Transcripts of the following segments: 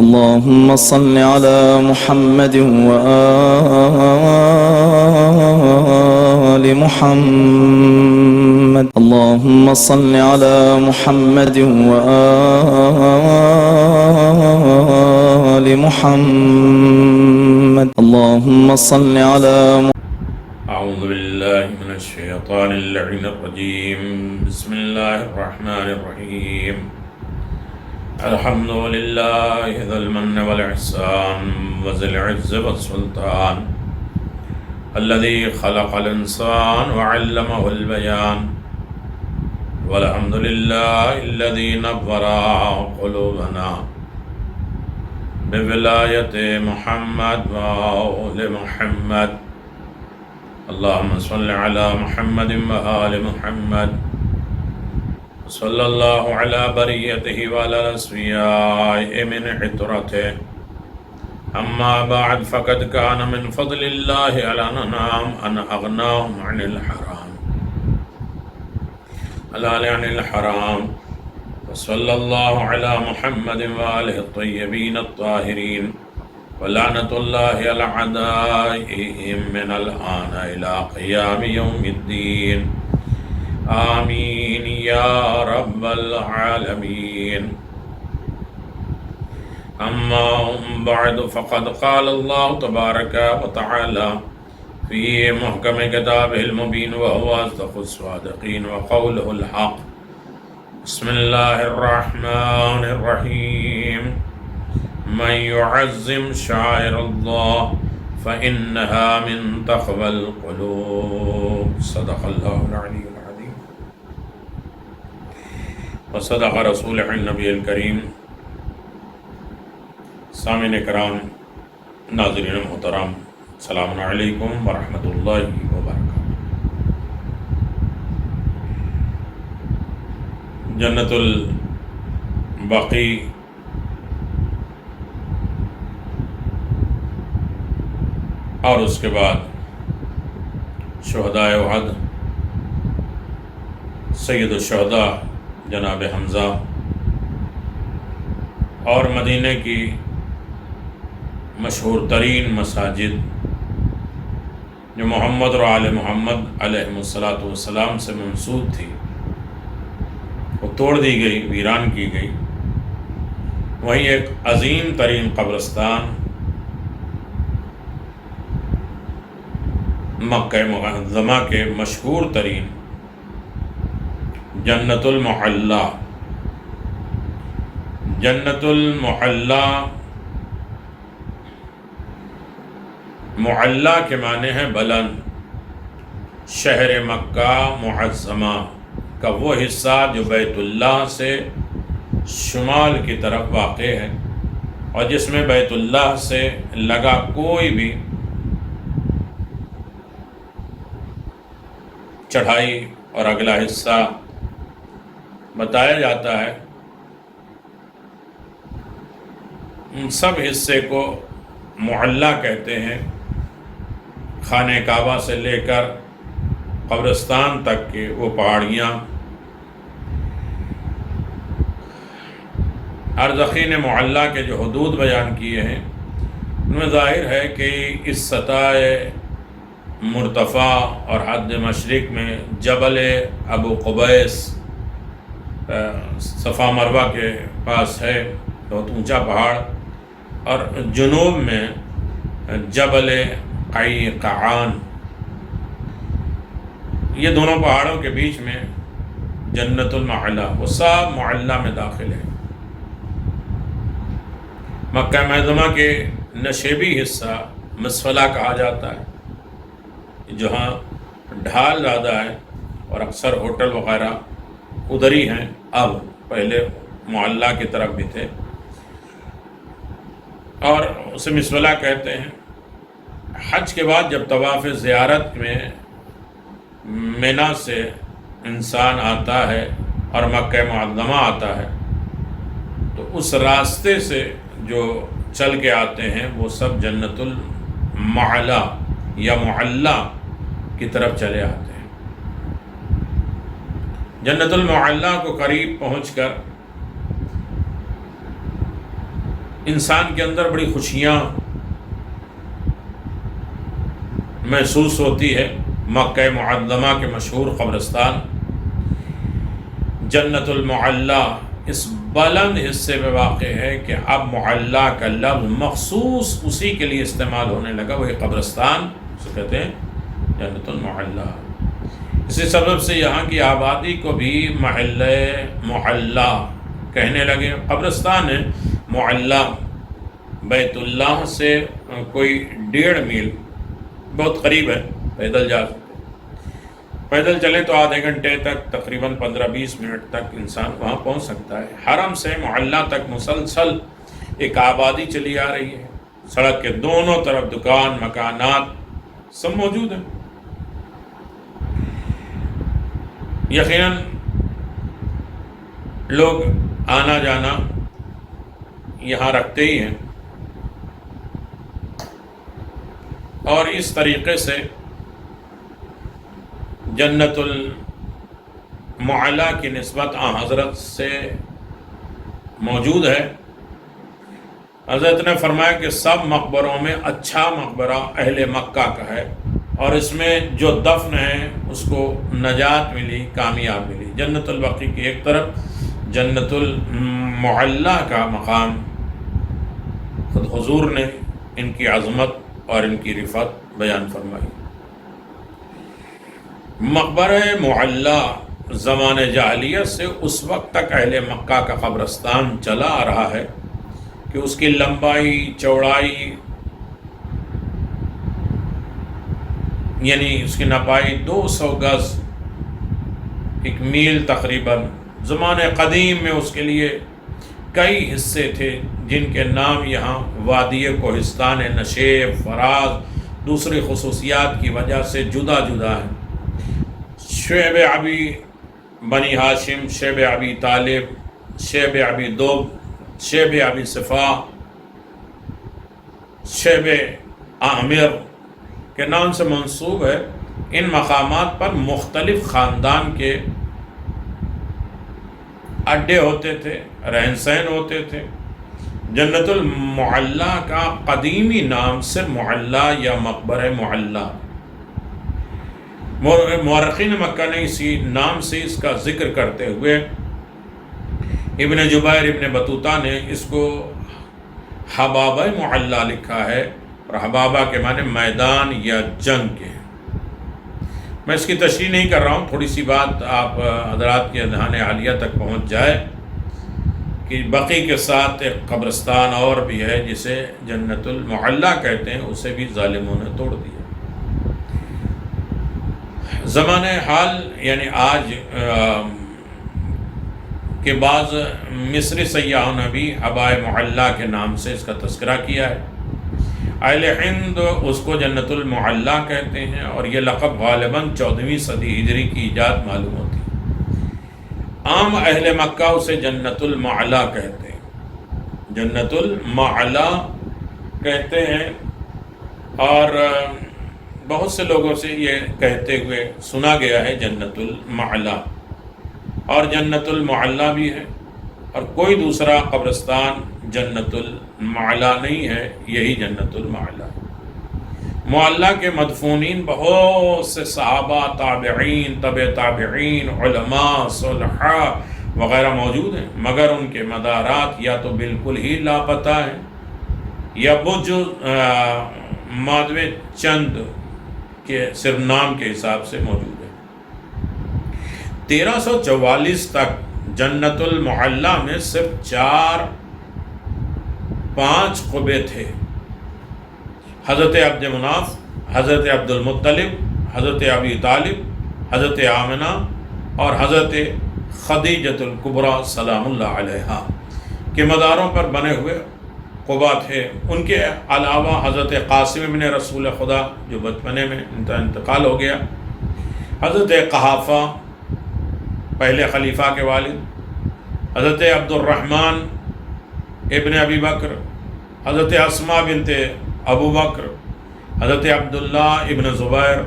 اللهم صل على محمد وآل محمد. اللهم صل على محمد وآل محمد. اللهم صل على أعوذ بالله من الشيطان اللعين الرجيم. بسم الله الرحمن الرحيم. الحمد لله ذا المن والإحسان وذي العز والسلطان الذي خلق الإنسان وعلمه البيان. والحمد لله الذي نور قلوبنا بولاية محمد وآل محمد. اللهم صل على محمد وآل محمد. صلى الله على بريته وعلى الأصفياء من عطرته. أما بعد فقد كان من فضل الله على الأنام أن أغناهم عن الحرام عن الحرام. وصلى الله على محمد وآله الطيبين الطاهرين. ولعنة الله على أعدائهم من الآن إلى قيام يوم الدين. آمين يا رب العالمين. أما بعد فقد قال الله تبارك وتعالى في محكم كتابه المبين وهو أصدق الصادقين وقوله الحق. بسم الله الرحمن الرحيم. من يعظم شعائر الله فإنها من تقوى القلوب. صدق الله العلي العظيم وصدق رسوله النبی الکریم. سامعین کرام، ناظرین محترم، السلام علیکم ورحمۃ اللہ وبرکاتہ. جنت البقیع اور اس کے بعد شہدائے احد، سید الشہداء جناب حمزہ، اور مدینہ کی مشہور ترین مساجد جو محمد اور آل محمد علیہ السلام سے منسوب تھی، وہ توڑ دی گئی، ویران کی گئی. وہیں ایک عظیم ترین قبرستان مکہ معظمہ کے مشہور ترین جنت المحلہ. جنت المحلہ، محلہ کے معنی ہے بلند. شہر مکہ معظمہ کا وہ حصہ جو بیت اللہ سے شمال کی طرف واقع ہے، اور جس میں بیت اللہ سے لگا کوئی بھی چڑھائی اور اگلا حصہ بتایا جاتا ہے. ان سب حصے کو محلہ کہتے ہیں. خانہ کعبہ سے لے کر قبرستان تک کے وہ پہاڑیاں. ارزقین محلہ کے جو حدود بیان کیے ہیں ان میں ظاہر ہے کہ اس سطح مرتفع اور حد مشرق میں جبل ابو قبیس صفا مروہ کے پاس ہے، بہت اونچا پہاڑ، اور جنوب میں جبل قیقعان. یہ دونوں پہاڑوں کے بیچ میں جنت المحلہ، وہ سب محلہ میں داخل ہے. مکہ معظمہ کے نشیبی حصہ مسفلہ کہا جاتا ہے، جہاں ڈھال زیادہ ہے اور اکثر ہوٹل وغیرہ ادھر ہی ہیں. اب پہلے محلہ کی طرف بھی تھے اور اسے مسفلہ کہتے ہیں. حج کے بعد جب طواف زیارت میں مینا سے انسان آتا ہے اور مکہ معظمہ آتا ہے تو اس راستے سے جو چل کے آتے ہیں وہ سب جنت المحلہ یا محلہ کی طرف چلے آتے ہیں. جنت المحلہ کو قریب پہنچ کر انسان کے اندر بڑی خوشیاں محسوس ہوتی ہے۔ مکہ معظمہ کے مشہور قبرستان جنت المعلیٰ اس بلند حصے میں واقع ہے کہ اب معلیٰ کا لفظ مخصوص اسی کے لیے استعمال ہونے لگا، وہی قبرستان اسے کہتے ہیں جنت المعلیٰ۔ اسی سبب سے یہاں کی آبادی کو بھی محلہ معلیٰ کہنے لگے۔ قبرستان ہے معلیٰ، بیت اللہ سے کوئی 1.5 میل بہت قریب ہے، پیدل جا سکتے، پیدل چلیں تو آدھے گھنٹے تک، تقریباً 15-20 منٹ تک انسان وہاں پہنچ سکتا ہے۔ حرم سے معلیٰ تک مسلسل ایک آبادی چلی آ رہی ہے، سڑک کے دونوں طرف دکان مکانات سب موجود ہیں۔ یقیناً لوگ آنا جانا یہاں رکھتے ہی ہیں، اور اس طریقے سے جنت المعلیٰ کی نسبت حضرت سے موجود ہے۔ حضرت نے فرمایا کہ سب مقبروں میں اچھا مقبرہ اہل مکہ کا ہے، اور اس میں جو دفن ہے اس کو نجات ملی، کامیاب ملی۔ جنت البقیع کی ایک طرف، جنت المعلیٰ کا مقام خود حضور نے ان کی عظمت اور ان کی رفعت بیان فرمائی۔ مقبرہ معلیٰ زمان جاہلیت سے اس وقت تک اہل مکہ کا قبرستان چلا آ رہا ہے کہ اس کی لمبائی چوڑائی یعنی اس کی نپائی 200 گز، 1 میل تقریباً۔ زمانے قدیم میں اس کے لیے کئی حصے تھے جن کے نام یہاں وادی کوہستان نشیب، فراز، دوسری خصوصیات کی وجہ سے جدا جدا ہیں۔ شعب ابی بنی ہاشم، شعب ابی طالب، شعب ابی دوب، شعب ابی صفا، شعب عامر کے نام سے منسوب ہے۔ ان مقامات پر مختلف خاندان کے اڈے ہوتے تھے، رہن سہن ہوتے تھے۔ جنت المعلیٰ کا قدیمی نام صرف معلیٰ یا مقبرہ معلیٰ۔ مورخین مکہ نے اسی نام سے اس کا ذکر کرتے ہوئے ابن جبیر ابن بطوطہ نے اس کو حبابہ معلیٰ لکھا ہے، اور حبابہ کے معنی میدان یا جنگ کے ہیں۔ میں اس کی تشریح نہیں کر رہا ہوں، تھوڑی سی بات آپ حضرات کے اذہان عالیہ تک پہنچ جائے کہ بقیع کے ساتھ ایک قبرستان اور بھی ہے جسے جنت المعلیٰ کہتے ہیں، اسے بھی ظالموں نے توڑ دیا۔ زمانہ حال یعنی آج کے بعض مصری سیاحوں نے بھی حبائے معلیٰ کے نام سے اس کا تذکرہ کیا ہے۔ اہل ہند اس کو جنت المعلیٰ کہتے ہیں، اور یہ لقب غالباً 14ویں صدی ہجری کی ایجاد معلوم ہوتی ہے۔ عام اہل مکہ اسے جنت المعلیٰ کہتے ہیں، جنت المعلیٰ کہتے ہیں، اور بہت سے لوگوں سے یہ کہتے ہوئے سنا گیا ہے جنت المعلیٰ، اور جنت المعلیٰ بھی ہے، اور کوئی دوسرا قبرستان جنت المعلیٰ نہیں ہے، یہی جنت المعلیٰ۔ معلیٰ کے مدفونین بہت سے صحابہ، تابعین، تبع تابعین، علماء، صلحاء وغیرہ موجود ہیں، مگر ان کے مدارات یا تو بالکل ہی لاپتہ ہیں یا مادوے چند کے صرف نام کے حساب سے موجود ہے۔ 1344 تک جنت المعلیٰ میں صرف 4-5 قبے تھے۔ حضرت عبد مناف، حضرت عبد المطلب، حضرت ابی طالب، حضرت آمنہ اور حضرت خدیجۃ الکبریٰ سلام اللہ علیہا کے مزاروں پر بنے ہوئے قبا تھے۔ ان کے علاوہ حضرت قاسم ابن رسول خدا جو بچپنے میں انتقال ہو گیا، حضرت قحافہ پہلے خلیفہ کے والد، حضرت عبد الرحمن ابن ابی بکر، حضرت اسماء بنت ابو بکر، حضرت عبداللہ ابن زبیر،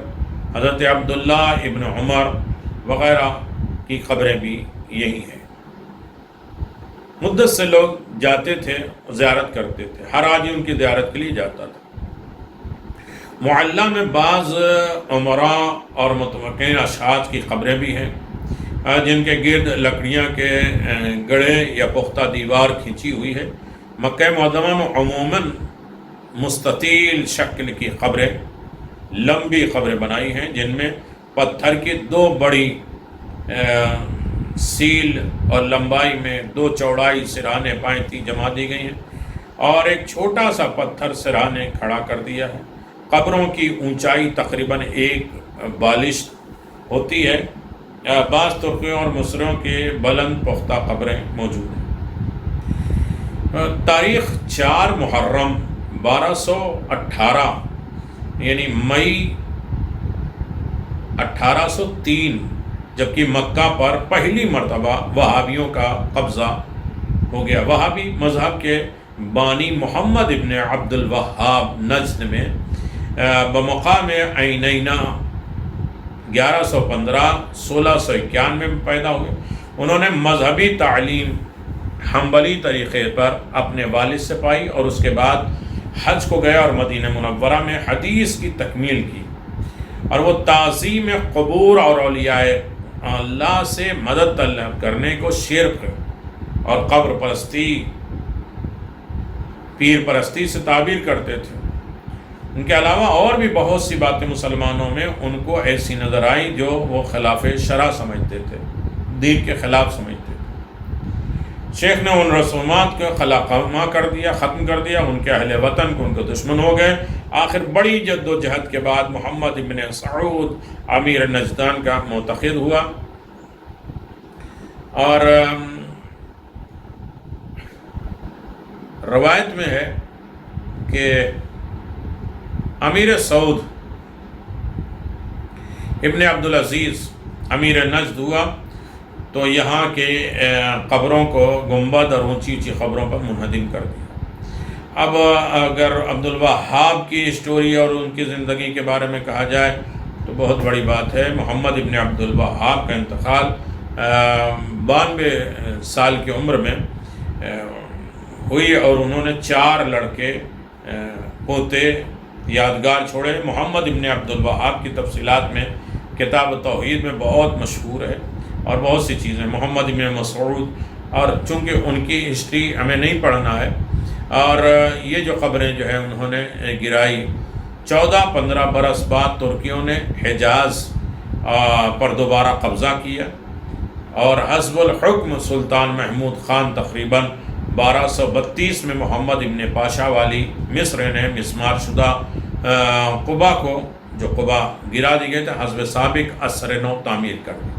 حضرت عبداللہ ابن عمر وغیرہ کی قبریں بھی یہی ہیں۔ مدت سے لوگ جاتے تھے، زیارت کرتے تھے، ہر حاجی ان کی زیارت کے لیے جاتا تھا۔ معلیٰ میں بعض عمراء اور متمکن اشخاص کی قبریں بھی ہیں جن کے گرد لکڑیاں کے گڑھے یا پختہ دیوار کھینچی ہوئی ہے۔ مکہ معظمہ میں عموماً مستطیل شکل کی قبریں، لمبی قبریں بنائی ہیں جن میں پتھر کی 2 بڑی سیل اور لمبائی میں 2 چوڑائی سرانے پائنتی جما دی گئی ہیں اور ایک چھوٹا سا پتھر سرانے کھڑا کر دیا ہے۔ قبروں کی اونچائی تقریباً 1 بالشت ہوتی ہے۔ بعض ترکیوں اور مصریوں کے بلند پختہ قبریں موجود ہیں۔ تاریخ 4 محرم 1218 یعنی مئی 1803 جبکہ مکہ پر پہلی مرتبہ وہابیوں کا قبضہ ہو گیا۔ وہابی مذہب کے بانی محمد ابن عبد الوہاب نجد میں بمقام عینینہ 1115-1691 میں پیدا ہوئے۔ انہوں نے مذہبی تعلیم حنبلی طریقے پر اپنے والد سے پائی اور اس کے بعد حج کو گیا اور مدینہ منورہ میں حدیث کی تکمیل کی، اور وہ تعظیم قبور اور اولیاء اللہ سے مدد طلب کرنے کو شرک اور قبر پرستی، پیر پرستی سے تعبیر کرتے تھے۔ ان کے علاوہ اور بھی بہت سی باتیں مسلمانوں میں ان کو ایسی نظر آئیں جو وہ خلاف شرع سمجھتے تھے، دین کے خلاف سمجھتے تھے۔ شیخ نے ان رسومات کو خلاقمہ کر دیا، ختم کر دیا، ان کے اہل وطن کو ان کے دشمن ہو گئے۔ آخر بڑی جد و جہد کے بعد محمد ابن سعود امیر نجدان کا معتقد ہوا، اور روایت میں ہے کہ امیر سعود ابن عبدالعزیز امیر نجد ہوا تو یہاں کے قبروں کو گنبد اور اونچی اونچی قبروں پر منہدم کر دیا۔ اب اگر عبدالوہاب کی اسٹوری اور ان کی زندگی کے بارے میں کہا جائے تو بہت بڑی بات ہے۔ محمد ابن عبدالوہاب کا انتقال 92 سال کی عمر میں ہوئی اور انہوں نے 4 لڑکے پوتے یادگار چھوڑے۔ محمد ابن عبدالوہاب کی تفصیلات میں کتاب توحید میں بہت مشہور ہے اور بہت سی چیزیں۔ محمد ابن مسعود، اور چونکہ ان کی ہسٹری ہمیں نہیں پڑھنا ہے، اور یہ جو قبریں جو ہے انہوں نے گرائی 14-15 برس بعد ترکیوں نے حجاز پر دوبارہ قبضہ کیا، اور حسب الحکم سلطان محمود خان تقریباً 1232 میں محمد ابن پاشا والی مصر نے مسمار شدہ قبا کو، جو قبا گرا دی گئے تھے، حسب سابق اثر نو تعمیر کر دی۔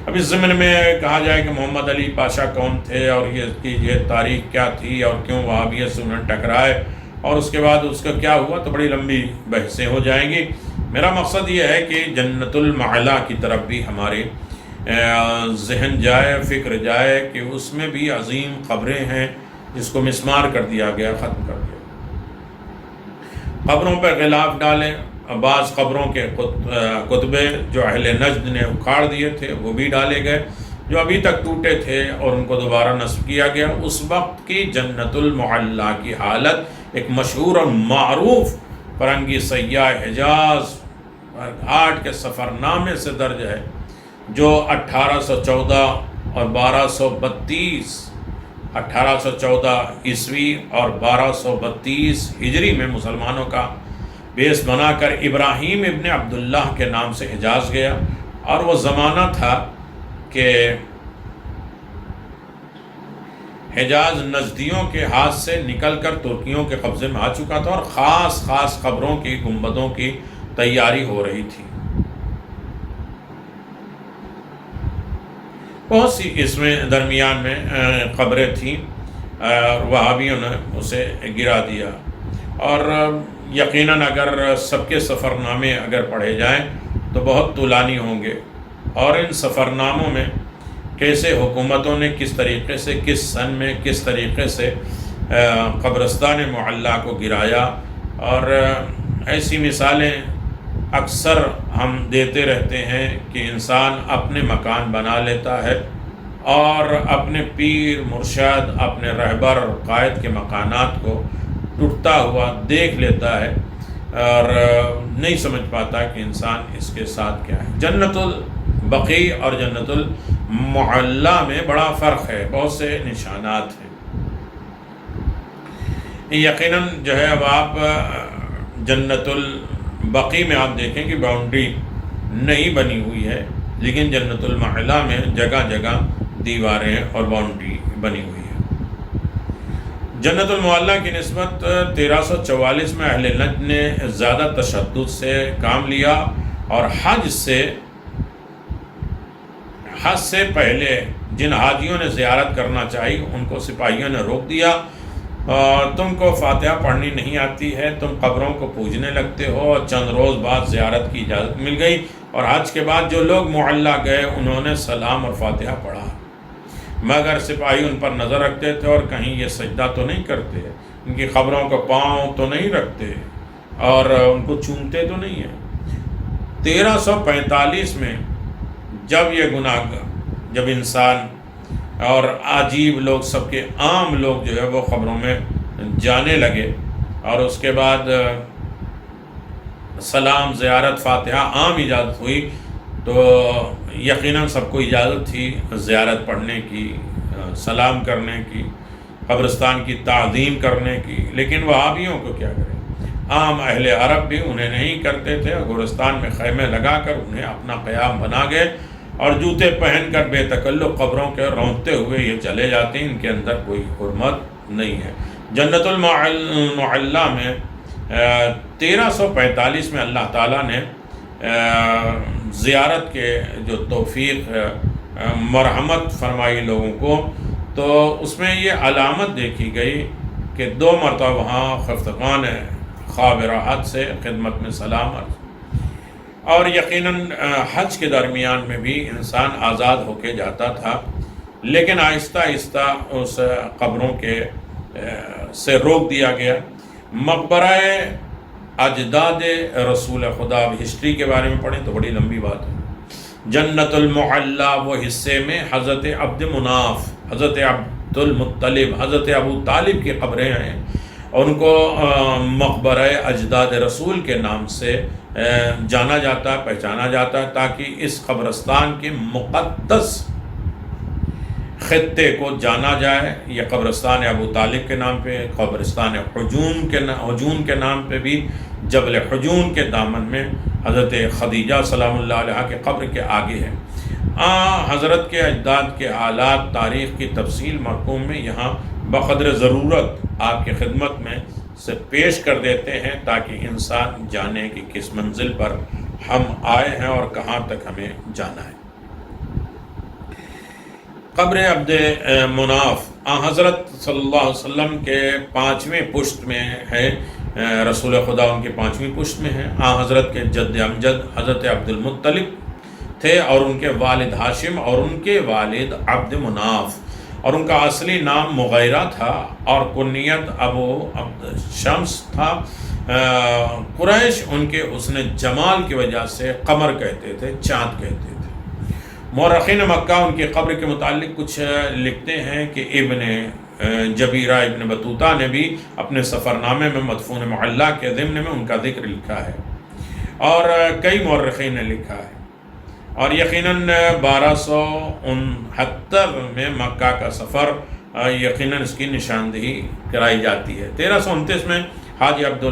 اب اس ضمن میں کہا جائے کہ محمد علی پاشا کون تھے اور یہ تاریخ کیا تھی اور کیوں وہابیت سے انہیں ٹکرائے اور اس کے بعد اس کا کیا ہوا، تو بڑی لمبی بحثیں ہو جائیں گی۔ میرا مقصد یہ ہے کہ جنت المعلا کی طرف بھی ہمارے ذہن جائے، فکر جائے کہ اس میں بھی عظیم قبریں ہیں جس کو مسمار کر دیا گیا، ختم کر دیا۔ قبروں پر غلاف ڈالیں، بعض قبروں کے کتبے جو اہل نجد نے اکھاڑ دیے تھے وہ بھی ڈالے گئے، جو ابھی تک ٹوٹے تھے اور ان کو دوبارہ نصب کیا گیا۔ اس وقت کی جنت المعلا کی حالت ایک مشہور اور معروف فرنگی سیاح حجاز گھاٹ کے سفر نامے سے درج ہے، جو 1814 اور 1232 1814 عیسوی اور 1232 ہجری میں مسلمانوں کا بیس بنا کر ابراہیم ابن عبداللہ کے نام سے حجاز گیا، اور وہ زمانہ تھا کہ حجاز نجدیوں کے ہاتھ سے نکل کر ترکیوں کے قبضے میں آ چکا تھا، اور خاص خاص قبروں کی گنبدوں کی تیاری ہو رہی تھی۔ بہت سی اس میں درمیان میں قبریں تھیں، وہابیوں نے اسے گرا دیا، اور یقیناً اگر سب کے سفر نامے اگر پڑھے جائیں تو بہت طولانی ہوں گے، اور ان سفر ناموں میں کیسے حکومتوں نے کس طریقے سے، کس سن میں کس طریقے سے قبرستان معلا کو گرایا، اور ایسی مثالیں اکثر ہم دیتے رہتے ہیں کہ انسان اپنے مکان بنا لیتا ہے اور اپنے پیر مرشد اپنے رہبر اور قائد کے مکانات کو ٹوٹتا ہوا دیکھ لیتا ہے اور نہیں سمجھ پاتا کہ انسان اس کے ساتھ کیا ہے۔ جنت البقیع اور جنت المعلا میں بڑا فرق ہے، بہت سے نشانات ہیں۔ یقیناً جو ہے اب آپ جنت البقیع میں آپ دیکھیں کہ باؤنڈری نہیں بنی ہوئی ہے، لیکن جنت المعلا میں جگہ جگہ دیواریں اور باؤنڈری بنی ہوئی ہے۔ جنت المعلا کی نسبت 1344 میں اہل نجد نے زیادہ تشدد سے کام لیا اور حج سے پہلے جن حاجیوں نے زیارت کرنا چاہی ان کو سپاہیوں نے روک دیا، تم کو فاتحہ پڑھنی نہیں آتی ہے، تم قبروں کو پوجنے لگتے ہو، اور چند روز بعد زیارت کی اجازت مل گئی، اور حج کے بعد جو لوگ معلا گئے انہوں نے سلام اور فاتحہ پڑھا، مگر سپاہی ان پر نظر رکھتے تھے اور کہیں یہ سجدہ تو نہیں کرتے، ان کی قبروں کو پاؤں تو نہیں رکھتے اور ان کو چومتے تو نہیں ہیں۔ 1345 میں جب یہ گناہ، جب انسان اور عجیب لوگ، سب کے عام لوگ جو ہے وہ قبروں میں جانے لگے، اور اس کے بعد سلام زیارت فاتحہ عام اجازت ہوئی، تو یقیناً سب کو اجازت تھی زیارت پڑھنے کی، سلام کرنے کی، قبرستان کی تعظیم کرنے کی، لیکن وہابیوں کو کیا کریں، عام اہل عرب بھی انہیں نہیں کرتے تھے، گورستان میں خیمے لگا کر انہیں اپنا قیام بنا گئے اور جوتے پہن کر بے تکلف قبروں کے رونقتے ہوئے یہ چلے جاتے ہیں، ان کے اندر کوئی حرمت نہیں ہے۔ جنت المعلا میں 1345 میں اللہ تعالیٰ نے زیارت کے جو توفیق مرحمت فرمائی لوگوں کو، تو اس میں یہ علامت دیکھی گئی کہ 2 مرتبہ وہاں خفتگان خواب راحت سے خدمت میں سلام عرض، اور یقیناً حج کے درمیان میں بھی انسان آزاد ہو کے جاتا تھا، لیکن آہستہ آہستہ اس قبروں کے سے روک دیا گیا۔ مقبرہ اجداد رسول خدا، اب ہسٹری کے بارے میں پڑھیں تو بڑی لمبی بات ہے۔ جنت المعلا وہ حصے میں حضرت عبد مناف، حضرت عبد المطلب، حضرت ابو طالب کی قبریں ہیں، ان کو مقبرہ اجداد رسول کے نام سے جانا جاتا ہے، پہچانا جاتا ہے، تاکہ اس قبرستان کے مقدس خطے کو جانا جائے۔ یہ قبرستان ابو طالب کے نام پہ، قبرستان حجون کے نام پہ بھی جبل حجون کے دامن میں حضرت خدیجہ سلام اللہ علیہ کے قبر کے آگے ہے۔ حضرت کے اجداد کے حالات، تاریخ کی تفصیل مرقوم میں یہاں بقدر ضرورت آپ کی خدمت میں سے پیش کر دیتے ہیں، تاکہ انسان جانے کہ کس منزل پر ہم آئے ہیں اور کہاں تک ہمیں جانا ہے۔ قبر عبد مناف حضرت صلی اللہ علیہ وسلم کے 5ویں پشت میں ہے، رسول خدا ان کی 5ویں پشت میں ہے۔ حضرت کے جد امجد حضرت عبد المطلب تھے، اور ان کے والد ہاشم اور ان کے والد عبد مناف، اور ان کا اصلی نام مغیرہ تھا اور کنیت ابو عبد شمس تھا۔ قریش ان کے حسن جمال کی وجہ سے قمر کہتے تھے، چاند کہتے تھے۔ مورخین مکہ ان کی قبر کے متعلق کچھ لکھتے ہیں کہ ابن جبیرہ ابن بطوطہ نے بھی اپنے سفر نامے میں مدفون معلا کے ضمن میں ان کا ذکر لکھا ہے، اور کئی مورخین نے لکھا ہے، اور یقیناً 1269 میں مکہ کا سفر یقیناً اس کی نشاندہی کرائی جاتی ہے۔ 1329 میں حاجی عبد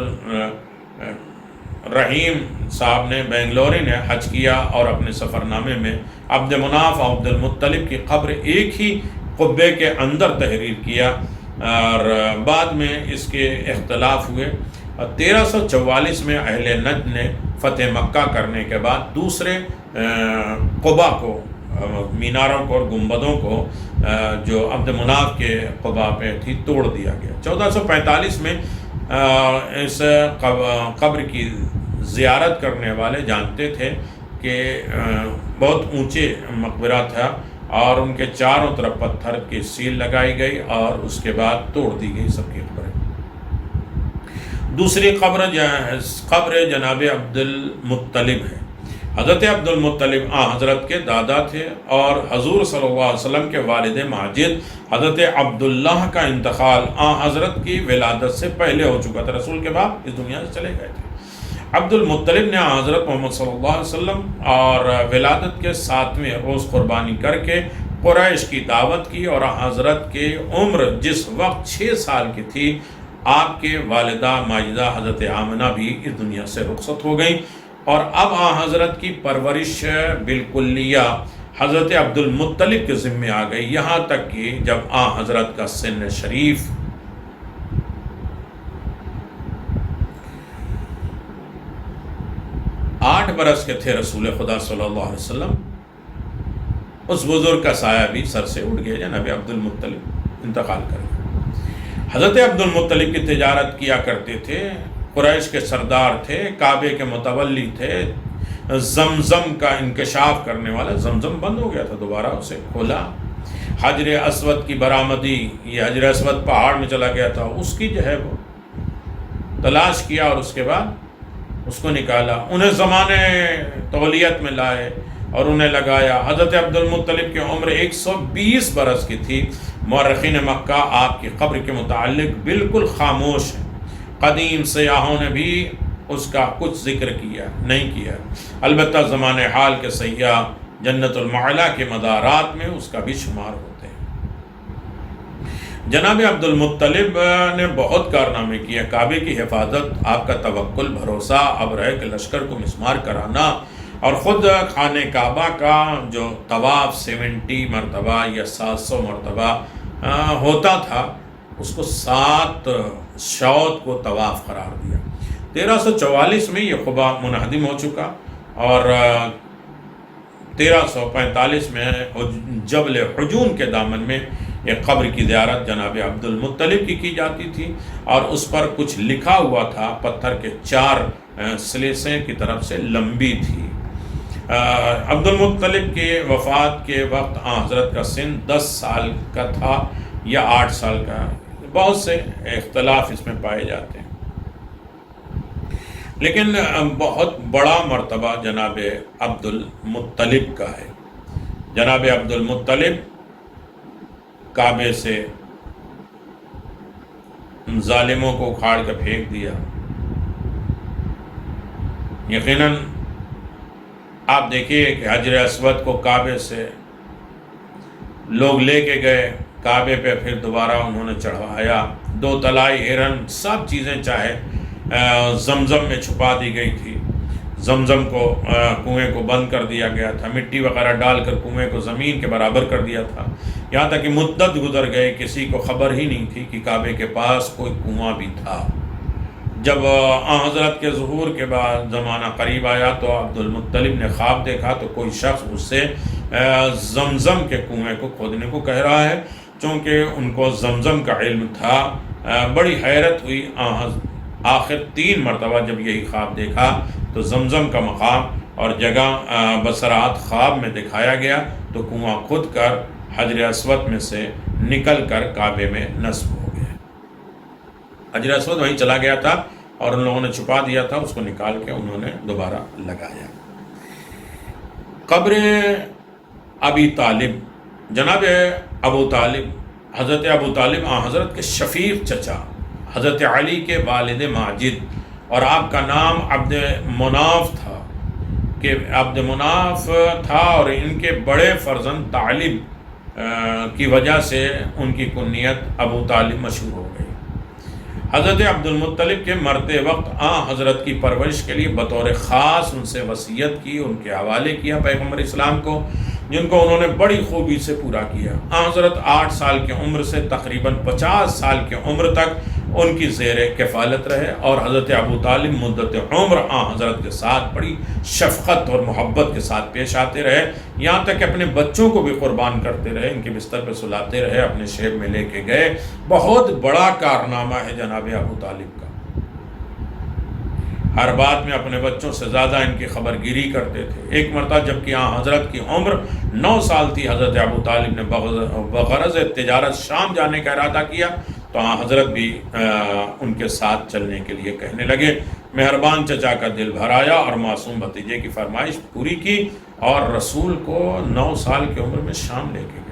الرحیم صاحب نے بنگلوری نے حج کیا اور اپنے سفر نامے میں عبد مناف اور عبد المطلب کی قبر ایک ہی قبے کے اندر تحریر کیا، اور بعد میں اس کے اختلاف ہوئے۔ 1344 میں اہل نجد نے فتح مکہ کرنے کے بعد دوسرے قبا کو، میناروں کو اور گنبدوں کو جو عبد مناف کے قبا پہ تھی توڑ دیا گیا۔ 1445 میں اس قبر کی زیارت کرنے والے جانتے تھے کہ بہت اونچے مقبرہ تھا، اور ان کے چاروں طرف پتھر کی سیل لگائی گئی اور اس کے بعد توڑ دی گئی سب کی قبریں۔ دوسری قبر جناب عبد المطلب ہے۔ حضرت عبد المطلب حضرت کے دادا تھے، اور حضور صلی اللہ علیہ وسلم کے والد ماجد حضرت عبداللہ کا انتقال حضرت کی ولادت سے پہلے ہو چکا تھا، رسول کے بعد اس دنیا سے چلے گئے تھے۔ عبد المطلب نے حضرت محمد صلی اللہ علیہ وسلم اور ولادت کے 7ویں روز قربانی کر کے قریش کی دعوت کی، اور حضرت کی عمر جس وقت 6 سال کی تھی، آپ کے والدہ ماجدہ حضرت آمنہ بھی اس دنیا سے رخصت ہو گئیں، اور اب حضرت کی پرورش بالکلیہ حضرت عبد المطلب کے ذمے آ گئی، یہاں تک کہ جب حضرت کا سن شریف 8 برس کے تھے، رسول خدا صلی اللہ علیہ وسلم اس بزرگ کا سایہ بھی سر سے اڑ گیا، جناب عبد المطلب انتقال کر گئے۔ حضرت عبد المطلب کی تجارت کیا کرتے تھے، قریش کے سردار تھے، کعبے کے متولی تھے، زمزم کا انکشاف کرنے والا، زمزم بند ہو گیا تھا، دوبارہ اسے کھولا، حجر اسود کی برآمدی، یہ حجر اسود پہاڑ میں چلا گیا تھا، اس کی جو ہے وہ تلاش کیا، اور اس کے بعد اس کو نکالا، انہیں زمانے تولیت میں لائے اور انہیں لگایا۔ حضرت عبد المطلب کی عمر 120 برس کی تھی۔ مورخین مکہ آپ کی قبر کے متعلق بالکل خاموش ہیں، قدیم سیاحوں نے بھی اس کا کچھ ذکر نہیں کیا، البتہ زمان حال کے سیاح جنت المعلا کے مدارات میں اس کا بھی شمار ہوتے ہیں۔ جناب عبد المطلب نے بہت کارنامے کیے، کعبے کی حفاظت، آپ کا توکل، بھروسہ، ابرہ کے لشکر کو مسمار کرانا، اور خود خانہ کعبہ کا جو طواف 70 مرتبہ یا 700 مرتبہ ہوتا تھا، اس کو 7 شوط کو طواف قرار دیا۔ 1344 میں یہ قبا منہدم ہو چکا، اور 1345 میں جبل حجون کے دامن میں ایک قبر کی زیارت جناب عبد المطلب کی جاتی تھی، اور اس پر کچھ لکھا ہوا تھا، پتھر کے 4 سلیسیں کی طرف سے لمبی تھی۔ عبد المطلب کے وفات کے وقت حضرت کا سن 10 سال کا تھا یا 8 سال کا، بہت سے اختلاف اس میں پائے جاتے ہیں، لیکن بہت بڑا مرتبہ جناب عبد المطلب کا ہے۔ جناب عبد المطلب کعبے سے ظالموں کو اکھاڑ کر پھینک دیا۔ یقیناً آپ دیکھیے کہ حجر اسود کو کعبے سے لوگ لے کے گئے، کعبے پہ پھر دوبارہ انہوں نے چڑھوایا، 2 طلائی ہرن، سب چیزیں چاہے زمزم میں چھپا دی گئی تھی، زمزم کو کنویں کو بند کر دیا گیا تھا، مٹی وغیرہ ڈال کر کنویں کو زمین کے برابر کر دیا تھا، یہاں تک کہ مدت گزر گئے، کسی کو خبر ہی نہیں تھی کہ کعبے کے پاس کوئی کنواں بھی تھا۔ جب حضرت کے ظہور کے بعد زمانہ قریب آیا تو عبد المطلب نے خواب دیکھا تو کوئی شخص اس سے زمزم کے کنویں کو کھودنے کو کہہ رہا ہے، چونکہ ان کو زمزم کا علم تھا۔ بڑی حیرت ہوئی، آخر 3 مرتبہ جب یہی خواب دیکھا تو زمزم کا مقام اور جگہ بصراحت خواب میں دکھایا گیا، تو کنواں کھود کر حجر اسود میں سے نکل کر کعبے میں نصب ہو گیا۔ حجر اسود وہیں چلا گیا تھا اور ان لوگوں نے چھپا دیا تھا، اس کو نکال کے انہوں نے دوبارہ لگایا۔ قبر ابی طالب، جناب ابو طالب، حضرت ابو طالب حضرت کے شفیق چچا، حضرت علی کے والد ماجد، اور آپ کا نام عبد مناف تھا، کہ عبد مناف تھا، اور ان کے بڑے فرزند طالب کی وجہ سے ان کی کنیت ابو طالب مشہور ہو گئی۔ حضرت عبد المطلب کے مرتے وقت حضرت کی پرورش کے لیے بطور خاص ان سے وصیت کی، ان کے حوالے کیا پیغمبر اسلام کو، جن کو انہوں نے بڑی خوبی سے پورا کیا۔ حضرت 8 سال کی عمر سے تقریباً 50 سال کی عمر تک ان کی زیر کفالت رہے، اور حضرت ابو طالب مدت عمر حضرت کے ساتھ بڑی شفقت اور محبت کے ساتھ پیش آتے رہے، یہاں تک کہ اپنے بچوں کو بھی قربان کرتے رہے، ان کے بستر پہ سلاتے رہے، اپنے شیب میں لے کے گئے۔ بہت بڑا کارنامہ ہے جناب ابو طالب کا، ہر بات میں اپنے بچوں سے زیادہ ان کی خبر گیری کرتے تھے۔ ایک مرتبہ جب کہ حضرت کی عمر 9 سال تھی، حضرت ابو طالب نے بغرض تجارت شام جانے کا ارادہ کیا، تو تو حضرت بھی ان کے ساتھ چلنے کے لیے کہنے لگے۔ مہربان چچا کا دل بھر آیا اور معصوم بھتیجے کی فرمائش پوری کی اور رسول کو 9 سال کی عمر میں شام لے کے گئے۔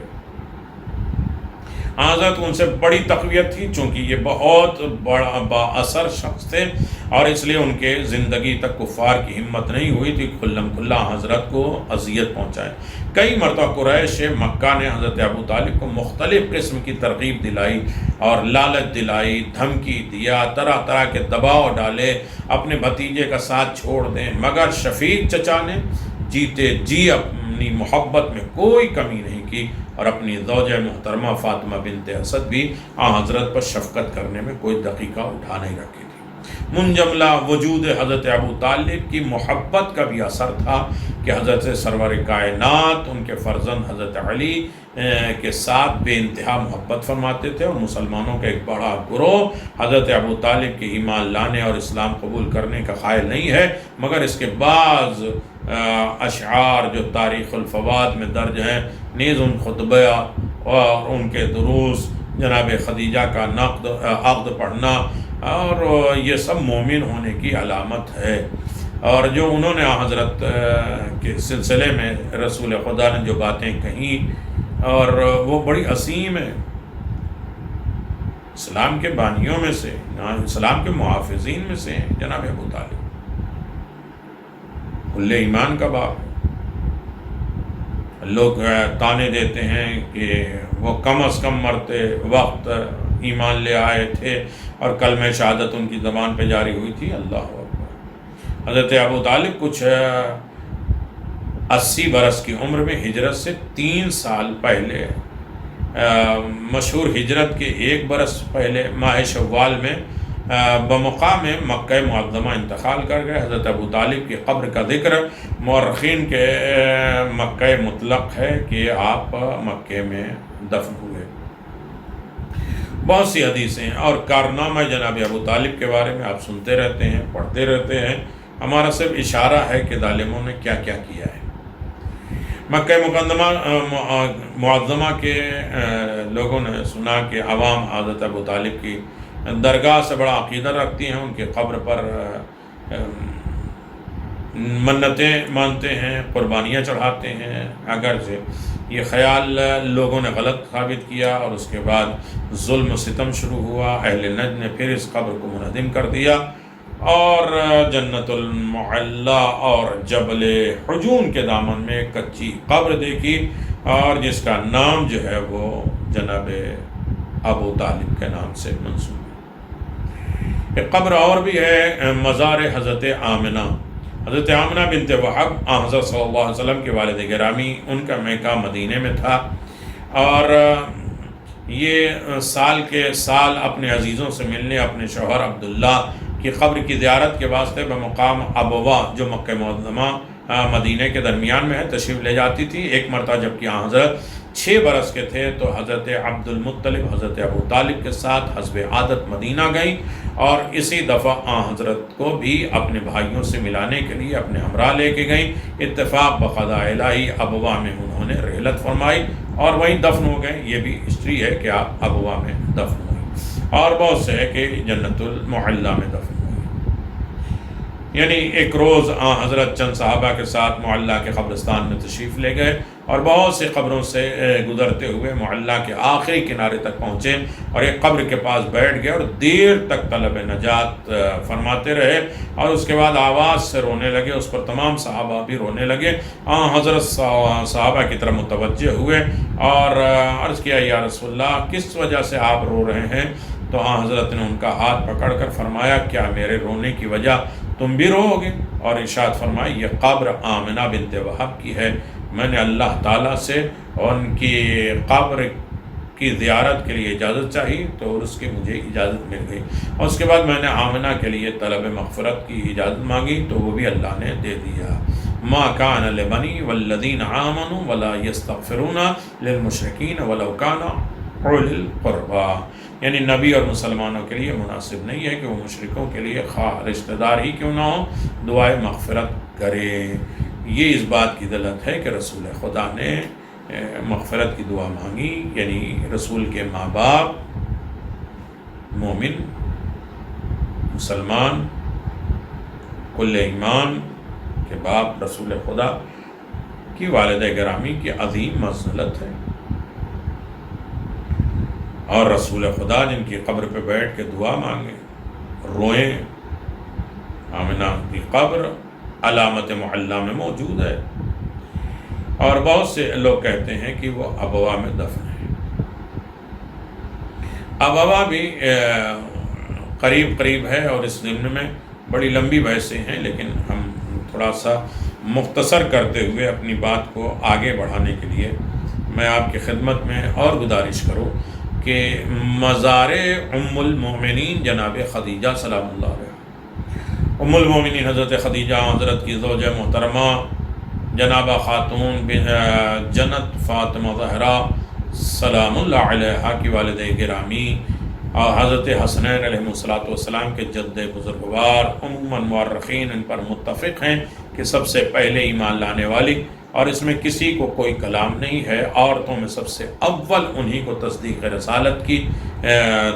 حضرت ان سے بڑی تقویت تھی، چونکہ یہ بہت بڑا با اثر شخص تھے اور اس لیے ان کے زندگی تک کفار کی ہمت نہیں ہوئی تھی کھلم کھلا حضرت کو اذیت پہنچائے۔ کئی مرتبہ قریش مکہ نے حضرت ابو طالب کو مختلف قسم کی ترغیب دلائی اور لالچ دلائی، دھمکی دیا، طرح طرح کے دباؤ ڈالے اپنے بھتیجے کا ساتھ چھوڑ دیں، مگر شفیق چچا نے جیتے جی اپنی محبت میں کوئی کمی نہیں کی اور اپنی زوجہ محترمہ فاطمہ بنت اسد بھی حضرت پر شفقت کرنے میں کوئی دقیقہ اٹھا نہیں رکھی تھی۔ منجملہ وجود حضرت ابو طالب کی محبت کا بھی اثر تھا کہ حضرت سرور کائنات ان کے فرزند حضرت علی کے ساتھ بے انتہا محبت فرماتے تھے، اور مسلمانوں کا ایک بڑا گروہ حضرت ابو طالب کے ایمان لانے اور اسلام قبول کرنے کا قائل نہیں ہے، مگر اس کے بعض اشعار جو تاریخ الفوات میں درج ہیں، نیز ان خطبہ اور ان کے دروس، جناب خدیجہ کا عقد پڑھنا، اور یہ سب مومن ہونے کی علامت ہے۔ اور جو انہوں نے حضرت کے سلسلے میں رسول خدا نے جو باتیں کہیں اور وہ بڑی عظیم ہے، اسلام کے بانیوں میں سے، اسلام کے محافظین میں سے ہیں جناب ابو طالب، کل ایمان کا باپ۔ لوگ تانے دیتے ہیں کہ وہ کم از کم مرتے وقت ایمان لے آئے تھے اور کلمہ شہادت ان کی زبان پہ جاری ہوئی تھی۔ اللہ اکبر۔ حضرت ابو طالب کچھ 80 برس کی عمر میں ہجرت سے 3 سال پہلے، مشہور ہجرت کے 1 برس پہلے ماہ شوال میں بمقام مکہ معظمہ انتقال کر گئے۔ حضرت ابو طالب کی قبر کا ذکر مورخین کے مکہ مطلق ہے کہ آپ مکہ میں دفن ہوئے۔ بہت سی حدیثیں اور کارنامہ جناب ابو طالب کے بارے میں آپ سنتے رہتے ہیں، پڑھتے رہتے ہیں، ہمارا صرف اشارہ ہے کہ ظالموں نے کیا کیا کیا ہے۔ مکہ معظمہ کے لوگوں نے سنا کہ عوام حضرت ابو طالب کی درگاہ سے بڑا عقیدہ رکھتی ہیں، ان کی قبر پر منتیں مانتے ہیں، قربانیاں چڑھاتے ہیں۔ اگرچہ یہ خیال لوگوں نے غلط ثابت کیا اور اس کے بعد ظلم و ستم شروع ہوا، اہل نجد نے پھر اس قبر کو منہدم کر دیا اور جنت المعلا اور جبل حجون کے دامن میں ایک کچی قبر دیکھی، اور جس کا نام جو ہے وہ جناب ابو طالب کے نام سے منسوب ہے۔ ایک قبر اور بھی ہے، مزار حضرت آمنہ۔ حضرت آمنہ بنت وہب حضرت صلی اللہ علیہ وسلم کے والد گرامی، ان کا میکہ مدینے میں تھا، اور یہ سال کے سال اپنے عزیزوں سے ملنے اپنے شوہر عبداللہ کی قبر کی زیارت کے واسطے بمقام ابوا جو مکہ معظمہ مدینہ کے درمیان میں ہے تشریف لے جاتی تھی۔ ایک مرتبہ جب کہ حضرت 6 برس کے تھے تو حضرت عبد المطلب حضرت ابو طالب کے ساتھ حسب عادت مدینہ گئیں، اور اسی دفعہ حضرت کو بھی اپنے بھائیوں سے ملانے کے لیے اپنے ہمراہ لے کے گئیں۔ اتفاق بقضاء الہی ابوا میں انہوں نے رحلت فرمائی اور وہیں دفن ہو گئے۔ یہ بھی ہسٹری ہے کہ آپ ابوا میں دفن ہوئے، اور بہت سے ہے کہ جنت المعلا میں دفن ہوئے۔ یعنی ایک روز حضرت چند صحابہ کے ساتھ معلا کے قبرستان میں تشریف لے گئے اور بہت سی قبروں سے گزرتے ہوئے معلا کے آخری کنارے تک پہنچے اور ایک قبر کے پاس بیٹھ گئے اور دیر تک طلب نجات فرماتے رہے، اور اس کے بعد آواز سے رونے لگے۔ اس پر تمام صحابہ بھی رونے لگے۔ حضرت صحابہ کی طرف متوجہ ہوئے اور عرض کیا، یا رسول اللہ کس وجہ سے آپ رو رہے ہیں؟ تو حضرت نے ان کا ہاتھ پکڑ کر فرمایا، کیا میرے رونے کی وجہ تم بھی رو گے؟ اور ارشاد فرمایا، یہ قبر آمنہ بنت وہب کی ہے، میں نے اللہ تعالیٰ سے ان کی قبر کی زیارت کے لیے اجازت چاہی تو اس کی مجھے اجازت مل گئی، اور اس کے بعد میں نے آمنہ کے لیے طلب مغفرت کی اجازت مانگی تو وہ بھی اللہ نے دے دیا۔ ما کان لبنی والذین آمنوا ولا یستغفرون للمشرکین ولو کان اولی القربی، یعنی نبی اور مسلمانوں کے لیے مناسب نہیں ہے کہ وہ مشرکوں کے لیے خواہ رشتہ دار ہی کیوں نہ ہو دعائے مغفرت کرے۔ یہ اس بات کی دلالت ہے کہ رسول خدا نے مغفرت کی دعا مانگی، یعنی رسول کے ماں باپ مومن مسلمان کل ایمان کے باپ رسول خدا کی والدہ گرامی کی عظیم منزلت ہے، اور رسول خدا جن کی قبر پہ بیٹھ کے دعا مانگیں، روئیں، آمنہ کی قبر علامت معلیٰ میں موجود ہے، اور بہت سے لوگ کہتے ہیں کہ وہ ابوا میں دفن ہے۔ ابوا بھی قریب قریب ہے، اور اس ضمن میں بڑی لمبی بحثیں ہیں، لیکن ہم تھوڑا سا مختصر کرتے ہوئے اپنی بات کو آگے بڑھانے کے لیے میں آپ کی خدمت میں اور گزارش کروں کہ مزار ام المومنین جناب خدیجہ سلام اللہ علیہ، ام المومنین حضرت خدیجہ حضرت کی زوجہ محترمہ جناب خاتون جنت فاطمہ زہرا سلام اللہ علیہ کی والدہ گرامی، اور حضرت حسنین علیہ السلام کے جد بزرگوار عموماً مورخین ان پر متفق ہیں کہ سب سے پہلے ایمان لانے والی، اور اس میں کسی کو کوئی کلام نہیں ہے، عورتوں میں سب سے اول انہی کو تصدیق رسالت کی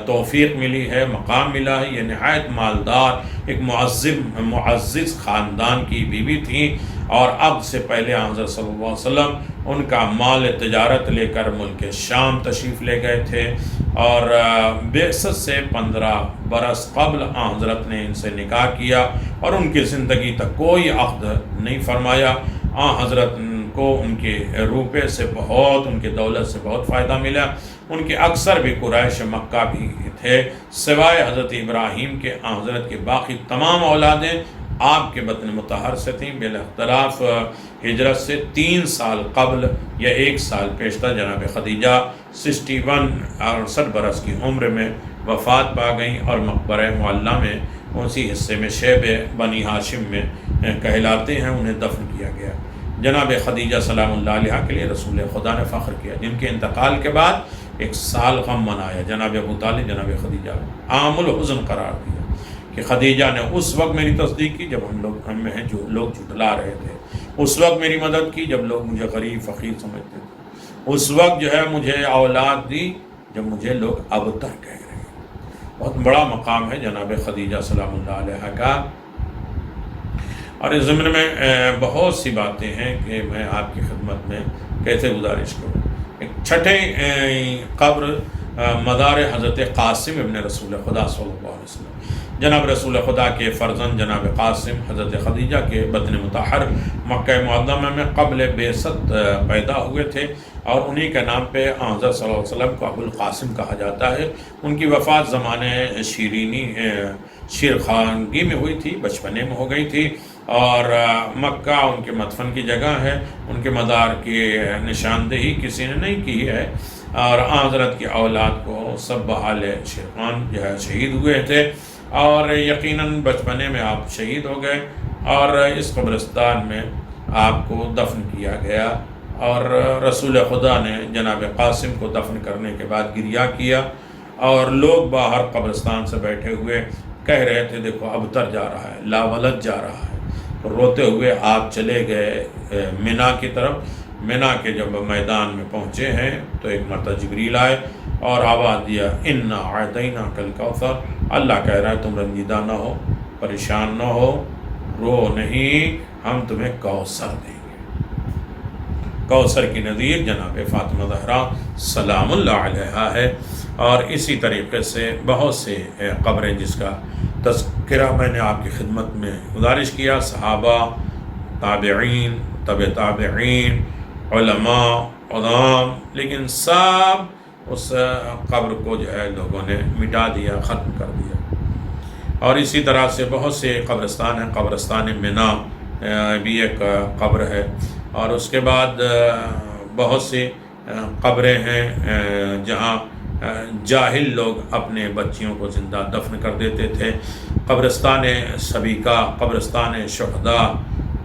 توفیق ملی ہے، مقام ملا ہے۔ یہ نہایت مالدار ایک معزز خاندان کی بیوی تھیں، اور اب سے پہلے حضرت صلی اللہ علیہ وسلم ان کا مال تجارت لے کر ملک شام تشریف لے گئے تھے، اور بعثت سے 15 برس قبل حضرت نے ان سے نکاح کیا، اور ان کی زندگی تک کوئی عقد نہیں فرمایا۔ حضرت کو ان کے روپے سے بہت، ان کے دولت سے بہت فائدہ ملا۔ ان کے اکثر بھی قریش مکہ بھی تھے، سوائے حضرت ابراہیم کے حضرت کے باقی تمام اولادیں آپ کے بطن مطہر سے تھیں۔ بالاختلاف ہجرت سے 3 سال قبل یا 1 سال پیشتر جناب خدیجہ 68 برس کی عمر میں وفات پا گئیں، اور مقبرہ معلیٰ میں اسی حصے میں شیب بنی ہاشم میں کہلاتے ہیں انہیں دفن کیا گیا۔ جناب خدیجہ سلام اللہ علیہ کے لیے رسول خدا نے فخر کیا، جن کے انتقال کے بعد 1 سال غم منایا۔ جناب ابو طالب جناب خدیجہ عام الحزن قرار دیا کہ خدیجہ نے اس وقت میری تصدیق کی جب ہم میں جو لوگ جھٹلا رہے تھے، اس وقت میری مدد کی جب لوگ مجھے غریب فقیر سمجھتے تھے، اس وقت جو ہے مجھے اولاد دی جب مجھے لوگ ابتر کہہ رہے ہیں۔ بہت بڑا مقام ہے جناب خدیجہ سلام اللہ علیہ کا، اور اس ضمن میں بہت سی باتیں ہیں کہ میں آپ کی خدمت میں کیسے گزارش کروں۔ ایک چھٹے قبر مزار حضرت قاسم ابن رسول خدا صلی اللہ علیہ وسلم، جناب رسول خدا کے فرزند جناب قاسم حضرت خدیجہ کے بطن مطہر مکہ معظمہ میں قبل بعثت پیدا ہوئے تھے، اور انہی کے نام پہ حضرت صلی اللہ علیہ وسلم کو ابو القاسم کہا جاتا ہے۔ ان کی وفات زمانے شیرخانگی میں ہوئی تھی، بچپنے میں ہو گئی تھی، اور مکہ ان کے مدفن کی جگہ ہے۔ ان کے مزار کی نشاندہی کسی نے نہیں کی ہے، اور حضرت کی اولاد کو سب بحال شیرخان جو ہے شہید ہوئے تھے، اور یقیناً بچپنے میں آپ شہید ہو گئے، اور اس قبرستان میں آپ کو دفن کیا گیا، اور رسول خدا نے جناب قاسم کو دفن کرنے کے بعد گریہ کیا، اور لوگ باہر قبرستان سے بیٹھے ہوئے کہہ رہے تھے دیکھو ابتر جا رہا ہے، لا ولد جا رہا ہے۔ تو روتے ہوئے آپ چلے گئے مینا کی طرف۔ مینا کے جب میدان میں پہنچے ہیں تو ایک مرتبہ جبریل آئے اور آواز دیا انا اعطیناک الکوثر، اللہ کہہ رہا ہے تم رنجیدہ نہ ہو، پریشان نہ ہو، رو نہیں، ہم تمہیں کوثر دیں گے۔ کوثر کی نظیر جناب فاطمہ زہرا سلام اللہ علیہا ہے، اور اسی طریقے سے بہت سے قبریں جس کا تذکرہ میں نے آپ کی خدمت میں گزارش کیا، صحابہ، تابعین، تبع تابعین، علماء، عظام، لیکن سب اس قبر کو جو ہے لوگوں نے مٹا دیا، ختم کر دیا۔ اور اسی طرح سے بہت سے قبرستان ہیں، قبرستان مینا بھی ایک قبر ہے، اور اس کے بعد بہت سی قبریں ہیں جہاں جاہل لوگ اپنے بچیوں کو زندہ دفن کر دیتے تھے۔ قبرستان سبیکہ، قبرستان شہداء،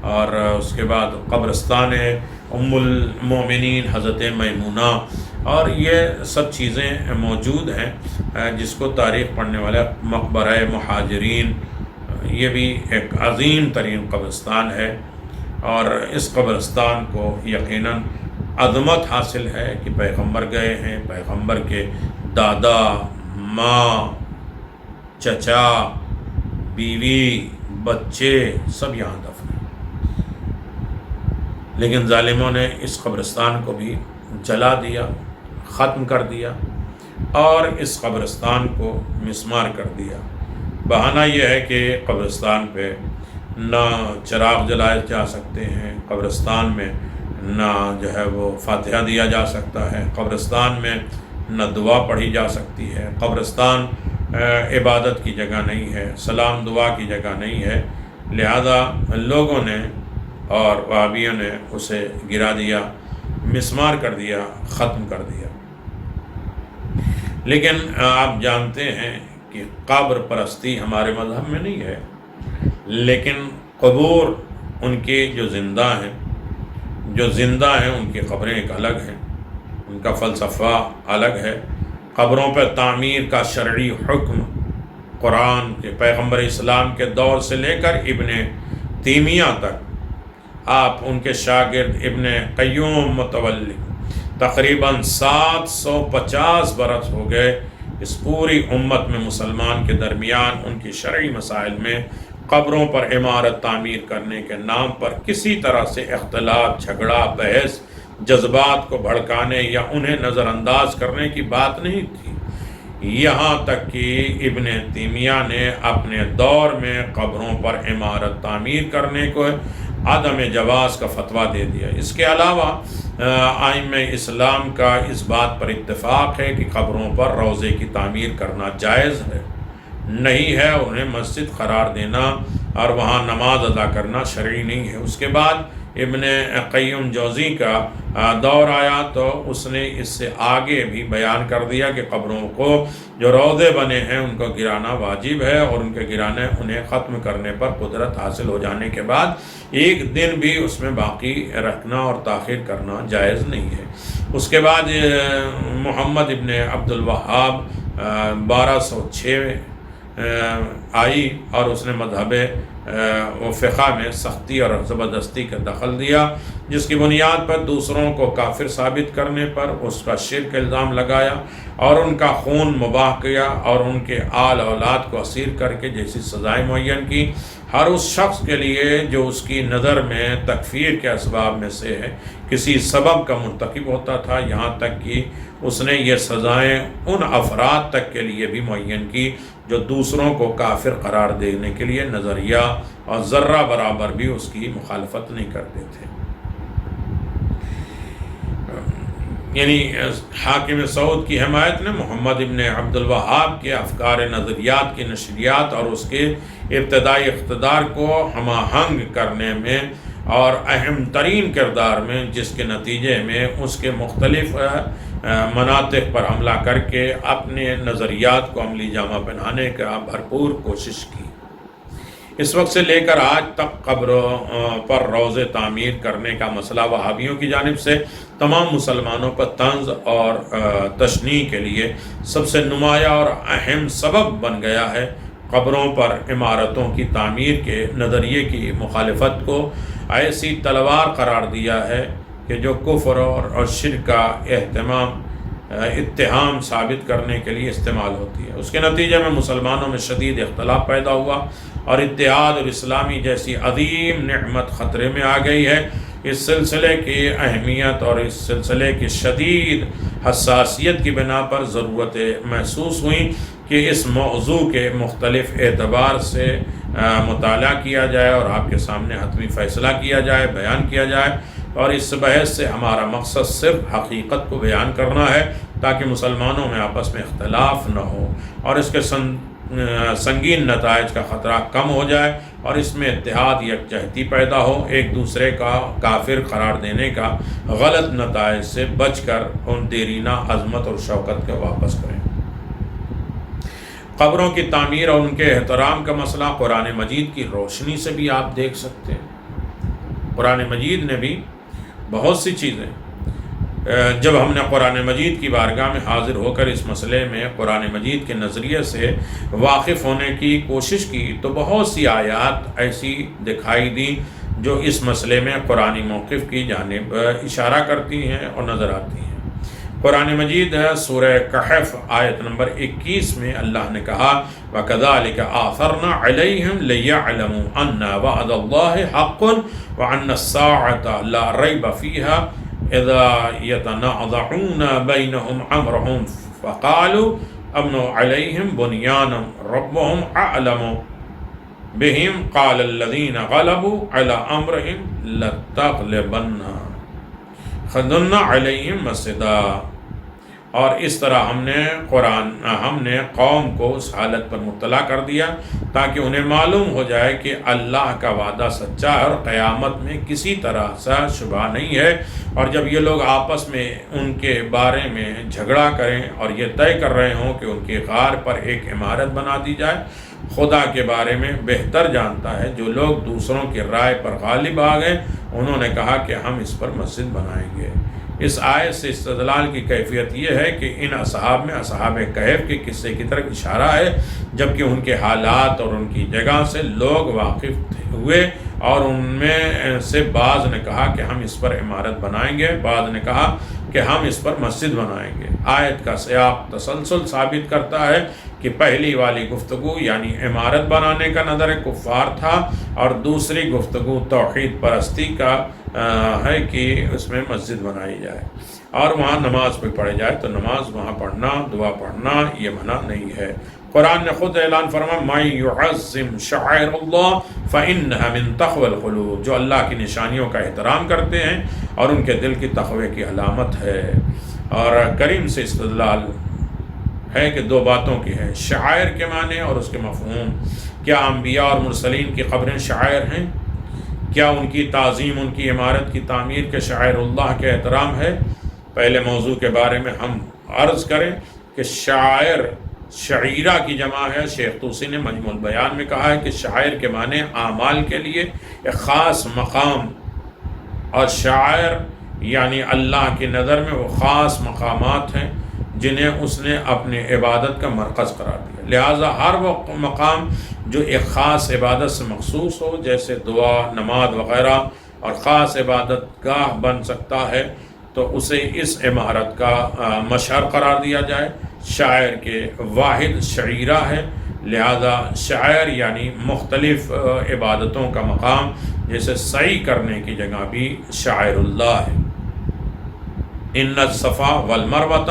اور اس کے بعد قبرستان ام المومنین حضرت میمونہ، اور یہ سب چیزیں موجود ہیں جس کو تاریخ پڑھنے والے مقبرہ مہاجرین، یہ بھی ایک عظیم ترین قبرستان ہے، اور اس قبرستان کو یقیناً عظمت حاصل ہے کہ پیغمبر گئے ہیں، پیغمبر کے دادا، ماں، چچا، بیوی، بچے سب یہاں دفن ہیں۔ لیکن ظالموں نے اس قبرستان کو بھی جلا دیا، ختم کر دیا اور اس قبرستان کو مسمار کر دیا۔ بہانہ یہ ہے کہ قبرستان پہ نہ چراغ جلائے جا سکتے ہیں، قبرستان میں نہ جو ہے وہ فاتحہ دیا جا سکتا ہے، قبرستان میں نہ دعا پڑھی جا سکتی ہے، قبرستان عبادت کی جگہ نہیں ہے، سلام دعا کی جگہ نہیں ہے۔ لہذا لوگوں نے اور وہابیوں نے اسے گرا دیا، مسمار کر دیا، ختم کر دیا۔ لیکن آپ جانتے ہیں کہ قبر پرستی ہمارے مذہب میں نہیں ہے، لیکن قبور ان کے جو زندہ ہیں ان کی قبریں ایک الگ ہیں، ان کا فلسفہ الگ ہے۔ قبروں پر تعمیر کا شرعی حکم قرآن کے پیغمبر اسلام کے دور سے لے کر ابن تیمیہ تک، آپ ان کے شاگرد ابن قیوم متولی تقریباً 750 برس ہو گئے اس پوری امت میں مسلمان کے درمیان ان کی شرعی مسائل میں قبروں پر عمارت تعمیر کرنے کے نام پر کسی طرح سے اختلاف، جھگڑا، بحث، جذبات کو بھڑکانے یا انہیں نظر انداز کرنے کی بات نہیں تھی۔ یہاں تک کہ ابن تیمیہ نے اپنے دور میں قبروں پر عمارت تعمیر کرنے کو عدم جواز کا فتویٰ دے دیا۔ اس کے علاوہ ائمہ اسلام کا اس بات پر اتفاق ہے کہ قبروں پر روضے کی تعمیر کرنا جائز ہے، نہیں ہے انہیں مسجد قرار دینا اور وہاں نماز ادا کرنا شرعی نہیں ہے۔ اس کے بعد ابن قیم جوزی کا دور آیا تو اس نے اس سے آگے بھی بیان کر دیا کہ قبروں کو جو روضے بنے ہیں ان کو گرانا واجب ہے، اور ان کے گرانے انہیں ختم کرنے پر قدرت حاصل ہو جانے کے بعد ایک دن بھی اس میں باقی رکھنا اور تاخیر کرنا جائز نہیں ہے۔ اس کے بعد محمد ابن عبد الوہاب 1206 آئی اور اس نے مذہب و فقہ میں سختی اور زبردستی کا دخل دیا، جس کی بنیاد پر دوسروں کو کافر ثابت کرنے پر اس کا شرک الزام لگایا اور ان کا خون مباح کیا اور ان کے آل اولاد کو اسیر کر کے جیسی سزائیں معین کی۔ ہر اس شخص کے لیے جو اس کی نظر میں تکفیر کے اسباب میں سے ہے کسی سبب کا مرتکب ہوتا تھا، یہاں تک کہ اس نے یہ سزائیں ان افراد تک کے لیے بھی معین کی جو دوسروں کو کافر قرار دینے کے لیے نظریہ اور ذرہ برابر بھی اس کی مخالفت نہیں کرتے تھے۔ یعنی حاکم سعود کی حمایت نے محمد ابن عبد الوہاب کے افکار نظریات کی نشریات اور اس کے ابتدائی اقتدار کو ہم آہنگ کرنے میں اور اہم ترین کردار میں، جس کے نتیجے میں اس کے مختلف مناطق پر حملہ کر کے اپنے نظریات کو عملی جامہ پہنانے کا بھرپور کوشش کی۔ اس وقت سے لے کر آج تک قبروں پر روضے تعمیر کرنے کا مسئلہ وہابیوں کی جانب سے تمام مسلمانوں پر طنز اور تشنیع کے لیے سب سے نمایاں اور اہم سبب بن گیا ہے۔ قبروں پر عمارتوں کی تعمیر کے نظریے کی مخالفت کو ایسی تلوار قرار دیا ہے کہ جو کفر اور شرک کا اتہام ثابت کرنے کے لیے استعمال ہوتی ہے۔ اس کے نتیجے میں مسلمانوں میں شدید اختلاف پیدا ہوا اور اتحاد اور اسلامی جیسی عظیم نعمت خطرے میں آ گئی ہے۔ اس سلسلے کی اہمیت اور اس سلسلے کی شدید حساسیت کی بنا پر ضرورت محسوس ہوئی کہ اس موضوع کے مختلف اعتبار سے مطالعہ کیا جائے اور آپ کے سامنے حتمی فیصلہ کیا جائے، بیان کیا جائے، اور اس بحث سے ہمارا مقصد صرف حقیقت کو بیان کرنا ہے تاکہ مسلمانوں میں آپس میں اختلاف نہ ہو اور اس کے سنگین نتائج کا خطرہ کم ہو جائے اور اس میں اتحاد یکجہتی پیدا ہو، ایک دوسرے کا کافر قرار دینے کا غلط نتائج سے بچ کر ان دیرینہ عظمت اور شوکت کو واپس کریں۔ قبروں کی تعمیر اور ان کے احترام کا مسئلہ قرآن مجید کی روشنی سے بھی آپ دیکھ سکتے ہیں۔ قرآن مجید نے بھی بہت سی چیزیں، جب ہم نے قرآن مجید کی بارگاہ میں حاضر ہو کر اس مسئلے میں قرآن مجید کے نظریے سے واقف ہونے کی کوشش کی تو بہت سی آیات ایسی دکھائی دیں جو اس مسئلے میں قرآنی موقف کی جانب اشارہ کرتی ہیں اور نظر آتی ہیں۔ قرآن مجید سورہ کہف آیت نمبر 21 میں اللہ نے کہا وَكَذَلِكَ آثَرْنَا عَلَيْهِمْ لِيَعْلَمُوا أَنَّ وَعْدَ اللَّهِ حَقٌّ وَأَنَّ السَّاعَةَ لَا رَيْبَ فِيهَا إِذَا يَتَنَازَعُونَ بَيْنَهُمْ أَمْرَهُمْ فَقَالُوا ابْنُوا عَلَيْهِمْ بُنْيَانًا رَبُّهُمْ أَعْلَمُ بِهِمْ قَالَ الَّذِينَ غَلَبُوا عَلَى أَمْرِهِمْ لَتَغْلِبَنَّ خَذُنَّ عَلَيْهِمْ مَسْجِدًا۔ اور اس طرح ہم نے قوم کو اس حالت پر مبتلا کر دیا تاکہ انہیں معلوم ہو جائے کہ اللہ کا وعدہ سچا ہے اور قیامت میں کسی طرح سے شبہ نہیں ہے۔ اور جب یہ لوگ آپس میں ان کے بارے میں جھگڑا کریں اور یہ طے کر رہے ہوں کہ ان کے غار پر ایک عمارت بنا دی جائے، خدا کے بارے میں بہتر جانتا ہے۔ جو لوگ دوسروں کی رائے پر غالب آ گئے انہوں نے کہا کہ ہم اس پر مسجد بنائیں گے۔ اس آیت سے استدلال کی کیفیت یہ ہے کہ ان اصحاب میں اصحاب کہف کے قصے کی طرف اشارہ ہے، جبکہ ان کے حالات اور ان کی جگہ سے لوگ واقف ہوئے، اور ان میں سے بعض نے کہا کہ ہم اس پر عمارت بنائیں گے، بعض نے کہا کہ ہم اس پر مسجد بنائیں گے۔ آیت کا سیاق تسلسل ثابت کرتا ہے کہ پہلی والی گفتگو یعنی عمارت بنانے کا نظر کفار تھا، اور دوسری گفتگو توحید پرستی کا ہے کہ اس میں مسجد بنائی جائے اور وہاں نماز بھی پڑھی جائے، تو نماز وہاں پڑھنا، دعا پڑھنا یہ منع نہیں ہے۔ قرآن نے خود اعلان فرمایا مَن يُعَظِّمْ شَعَائِرَ اللَّهِ فَإِنَّهَا مِن تَقْوَى الْقُلُوبِ، جو اللہ کی نشانیوں کا احترام کرتے ہیں اور ان کے دل کی تقوی کی علامت ہے۔ اور کریم سے استدلال ہے کہ دو باتوں کی ہے، شعائر کے معنی اور اس کے مفہوم۔ کیا انبیاء اور مرسلین کی قبریں شعائر ہیں؟ کیا ان کی تعظیم، ان کی عمارت کی تعمیر کے شعائر اللہ کے احترام ہے؟ پہلے موضوع کے بارے میں ہم عرض کریں کہ شاعر شعیرہ کی جمع ہے۔ شیخ طوسی نے مجموع البیان میں کہا ہے کہ شاعر کے معنی اعمال کے لیے ایک خاص مقام، اور شاعر یعنی اللہ کی نظر میں وہ خاص مقامات ہیں جنہیں اس نے اپنی عبادت کا مرکز قرار دیا۔ لہٰذا ہر وہ مقام جو ایک خاص عبادت سے مخصوص ہو، جیسے دعا، نماز وغیرہ، اور خاص عبادت گاہ بن سکتا ہے، تو اسے اس عمارت کا مشعر قرار دیا جائے۔ شاعر کے واحد شعیرہ ہے، لہذا شاعر یعنی مختلف عبادتوں کا مقام، جیسے سعی کرنے کی جگہ بھی شاعر اللہ ہے۔ ان الصفا والمروۃ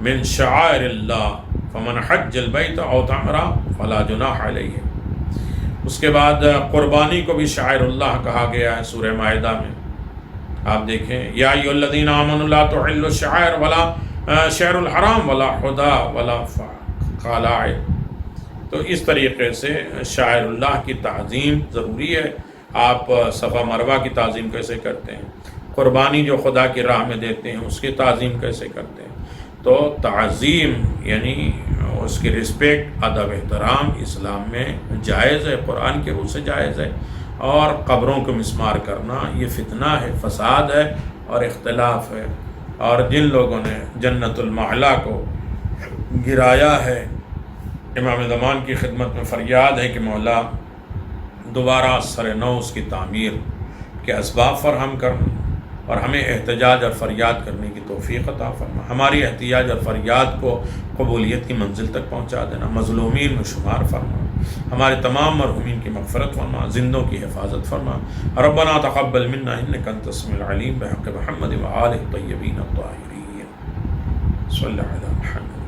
من شعائر اللہ فمن حج البیت او اعتمر فلا جناح علیہ۔ اس کے بعد قربانی کو بھی شاعر اللہ کہا گیا ہے سورہ مائدہ میں۔ آپ دیکھیں یا ایھا الذین آمنوا لا تحلوا الشعائر ولا شہر الحرام ولا حدا ولا قلائد۔ تو اس طریقے سے شاعر اللہ کی تعظیم ضروری ہے۔ آپ صفا مروہ کی تعظیم کیسے کرتے ہیں؟ قربانی جو خدا کی راہ میں دیتے ہیں اس کی تعظیم کیسے کرتے ہیں؟ تو تعظیم یعنی اس کی رسپیکٹ، ادب، احترام اسلام میں جائز ہے، قرآن کے روح سے جائز ہے۔ اور قبروں کو مسمار کرنا یہ فتنہ ہے، فساد ہے اور اختلاف ہے۔ اور جن لوگوں نے جنت المعلا کو گرایا ہے، امام زمان کی خدمت میں فریاد ہے کہ مولا دوبارہ سر نو اس کی تعمیر کے اسباب فراہم کرنا، اور ہمیں احتجاج اور فریاد کرنے کی توفیق عطا فرما۔ ہماری احتجاج اور فریاد کو قبولیت کی منزل تک پہنچا دینا، مظلومین میں شمار فرما، ہمارے تمام مرحومین کی مغفرت فرما، زندوں کی حفاظت فرما۔ ربنا تقبل منا انک انت السمیع العلیم، بحق محمد وآلہ الطیبین الطاہرین، صلی اللہ علی محمد۔